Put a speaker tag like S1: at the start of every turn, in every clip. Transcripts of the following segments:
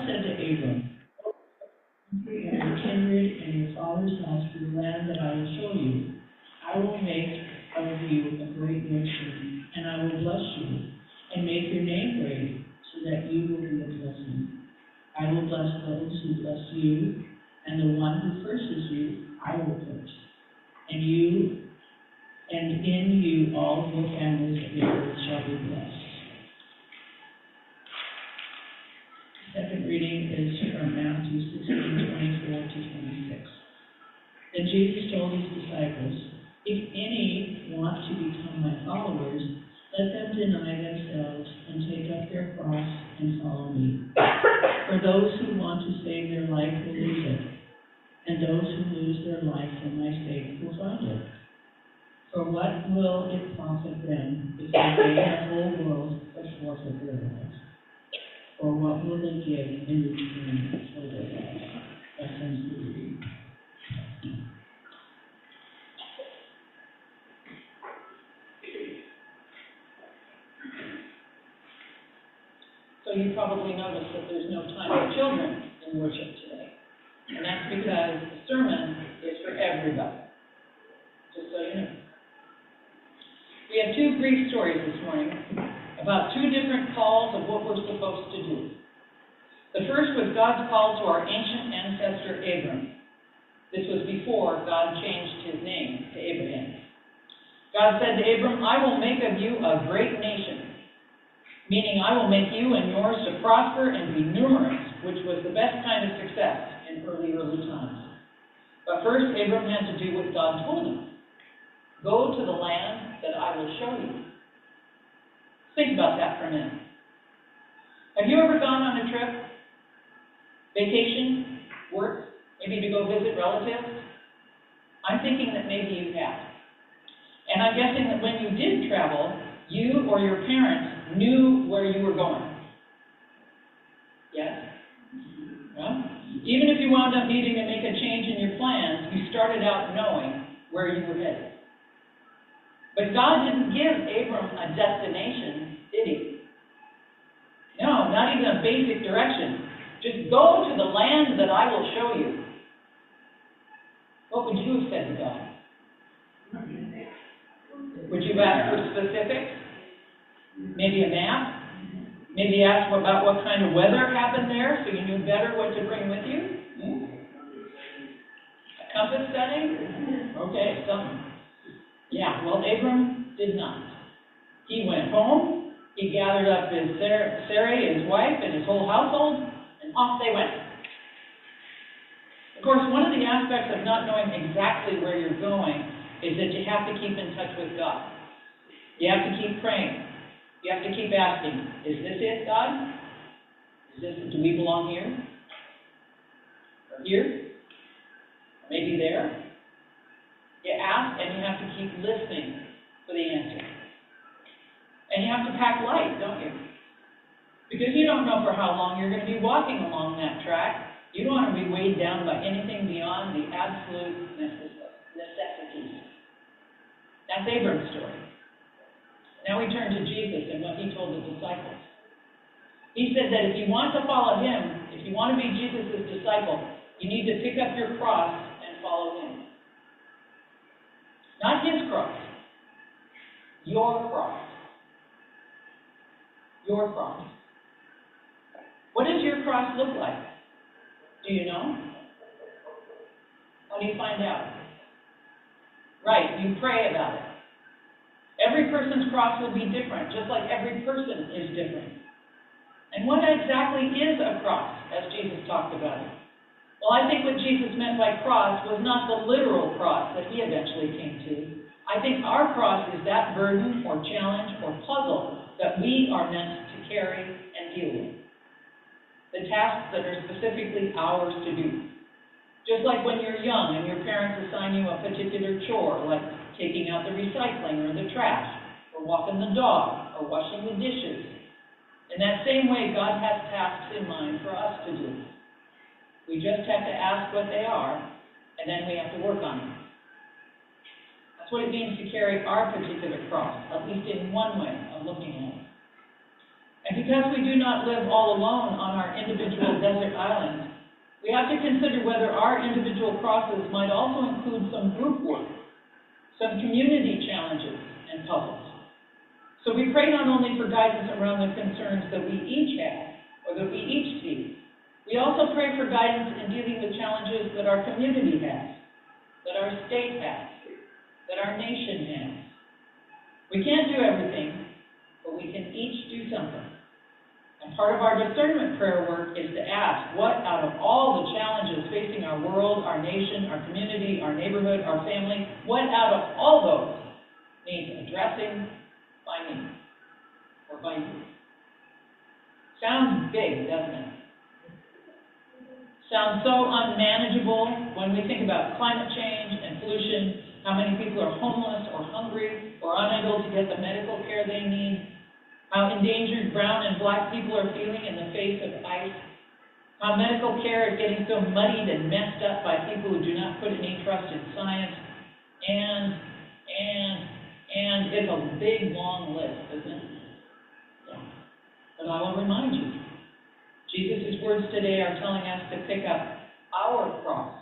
S1: said to Abram, "Country and your kindred and your father's house to the land that I will show you. I will make of you a great nation, and I will bless you, and make your name great, so that you will be a blessing. I will bless those who bless you, and the one who curses you, I will curse. And in you all the families of the earth shall be blessed." The second reading is from Matthew 16:24-26. Then Jesus told his disciples, "If any want to become my followers, let them deny themselves and take up their cross and follow me. For those who want to save their life will lose it, and those who lose their life for my sake will find it. For what will it profit them if they gain the whole world but forfeit their lives? Or what will they give in return for their lives?" That ends the reading. So you probably noticed that there's no time for children in worship today. And that's because the sermon is for everybody. Just so you know. We have two brief stories this morning about two different calls of what we're supposed to do. The first was God's call to our ancient ancestor Abram. This was before God changed his name to Abraham. God said to Abram, "I will make of you a great nation," meaning I will make you and yours to prosper and be numerous, which was the best kind of success in early times. But first, Abram had to do what God told him. Go to the land that I will show you. Think about that for a minute. Have you ever gone on a trip? Vacation? Work? Maybe to go visit relatives? I'm thinking that maybe you have. And I'm guessing that when you did travel, you or your parents knew where you were going. Yes? Well, even if you wound up needing to make a change in your plans, you started out knowing where you were headed. But God didn't give Abram a destination, did he? No, not even a basic direction. Just go to the land that I will show you. What would you have said to God? Would you have asked for specifics? Maybe a map? Maybe ask about what kind of weather happened there so you knew better what to bring with you? A compass setting? Okay, something. Yeah, well, Abram did not. He went home, he gathered up his Sarai, his wife, and his whole household, and off they went. Of course, one of the aspects of not knowing exactly where you're going is that you have to keep in touch with God. You have to keep praying. You have to keep asking, is this it, God? Do we belong here? Or here? Or maybe there? You ask, and you have to keep listening for the answer. And you have to pack light, don't you? Because you don't know for how long you're going to be walking along that track. You don't want to be weighed down by anything beyond the absolute necessities. That's Abram's story. Now we turn to Jesus and what he told the disciples. He said that if you want to follow him, if you want to be Jesus' disciple, you need to pick up your cross and follow him. Not his cross. Your cross. Your cross. What does your cross look like? Do you know? How do you find out? Right, you pray about it. Every person's cross will be different, just like every person is different. And what exactly is a cross, as Jesus talked about it? Well, I think what Jesus meant by cross was not the literal cross that he eventually came to. I think our cross is that burden or challenge or puzzle that we are meant to carry and deal with. The tasks that are specifically ours to do. Just like when you're young and your parents assign you a particular chore, like taking out the recycling or the trash, or walking the dog, or washing the dishes. In that same way, God has tasks in mind for us to do. We just have to ask what they are, and then we have to work on them. That's what it means to carry our particular cross, at least in one way of looking at it. And because we do not live all alone on our individual desert islands, we have to consider whether our individual crosses might also include some group work, some community challenges and puzzles. So we pray not only for guidance around the concerns that we each have, or that we each see, we also pray for guidance in dealing with challenges that our community has, that our state has, that our nation has. We can't do everything, but we can each do something. And part of our discernment prayer work is to ask, what out of all the challenges facing our world, our nation, our community, our neighborhood, our family, what out of all those needs addressing by me or by you? Sounds big, doesn't it? Sounds so unmanageable when we think about climate change and pollution, how many people are homeless or hungry or unable to get the medical care they need, how endangered brown and black people are feeling in the face of ice, how medical care is getting so muddied and messed up by people who do not put any trust in science, and it's a big, long list, isn't it? Yeah. But I will remind you, Jesus' words today are telling us to pick up our cross,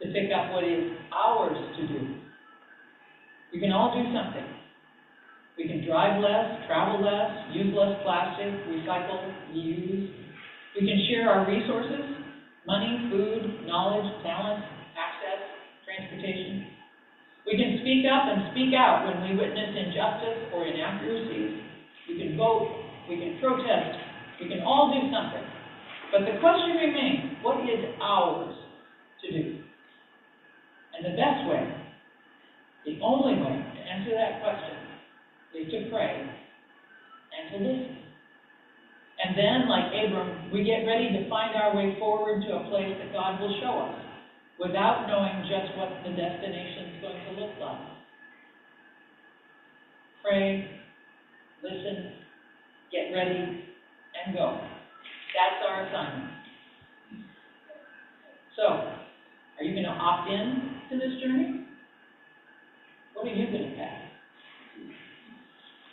S1: to pick up what is ours to do. We can all do something. We can drive less, travel less, use less plastic, recycle, reuse. We can share our resources, money, food, knowledge, talent, access, transportation. We can speak up and speak out when we witness injustice or inaccuracies. We can vote, we can protest, we can all do something. But the question remains, what is ours to do? And the best way, the only way to answer that question is to pray and to listen. And then, like Abram, we get ready to find our way forward to a place that God will show us without knowing just what the destination is going to look like. Pray, listen, get ready, and go. That's our assignment. So, are you going to opt in to this journey? What are you going to do?